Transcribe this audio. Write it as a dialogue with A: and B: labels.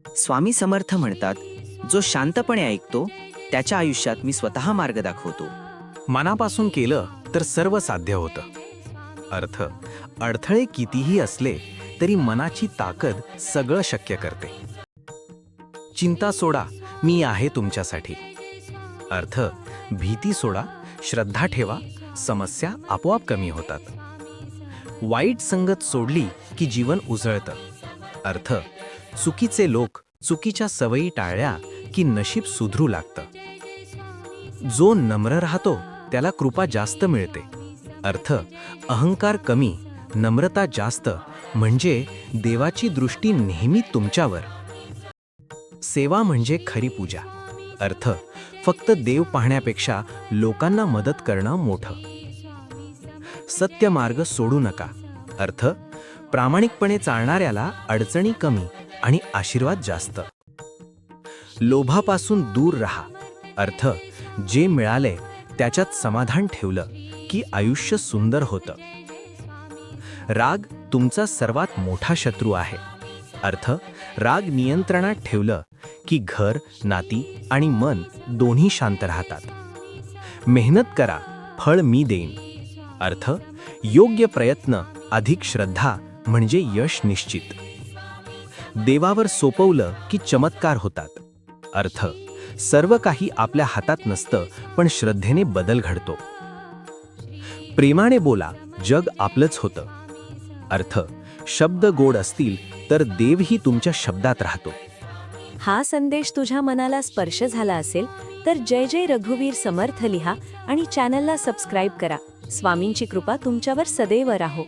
A: स्वामी समर्थ म्हणतात, जो शांतपणे ऐकतो त्याच्या आयुष्यात मी स्वतः मार्ग दाखवतो.
B: मनापासून केलं तर सर्व साध्य होतं. अर्थ, अडथळे कितीही असले तरी मनाची ताकद सगळं शक्य करते. चिंता सोडा, मी आहे तुमच्यासाठी. अर्थ, भीती सोडा, श्रद्धा ठेवा, समस्या आपोआप कमी होतात. वाईट संगत सोडली की जीवन उजळतं. अर्थ, चुकीचे लोक, चुकीच्या सवयी टाळल्या की नशीब सुधरू लागतं. जो नम्र राहतो त्याला कृपा जास्त मिळते. अर्थ, अहंकार कमी, नम्रता जास्त, म्हणजे देवाची दृष्टी नेहमी तुमच्यावर. सेवा म्हणजे खरी पूजा. अर्थ, फक्त देव पाहण्यापेक्षा लोकांना मदत करणं मोठं. सत्य मार्ग सोडू नका. अर्थ, प्रामाणिकपणे चालणाऱ्याला अडचणी कमी आणि आशीर्वाद जास्त. लोभापासून दूर राहा. अर्थ, जे मिळाले त्याच्यात समाधान ठेवलं की आयुष्य सुंदर होतं. राग तुमचा सर्वात मोठा शत्रू आहे. अर्थ, राग नियंत्रणात ठेवलं की घर, नाती आणि मन दोन्ही शांत राहतात. मेहनत करा, फळ मी देईन. अर्थ, योग्य प्रयत्न अधिक श्रद्धा म्हणजे यश निश्चित. देवावर सोपवलं की चमत्कार होतात. अर्थ, सर्व काही आपल्या हातात नसतं, पण श्रद्धेने बदल घडतो. प्रेमाने बोला, जग आपलंच होतं. अर्थ, शब्द गोड असतील तर देवही तुमच्या शब्दात राहतो.
C: हा संदेश तुझ्या मनाला स्पर्श झाला असेल तर जय जय रघुवीर समर्थ लिहा आणि चॅनलला सबस्क्राईब करा. स्वामींची कृपा तुमच्यावर सदैव राहो.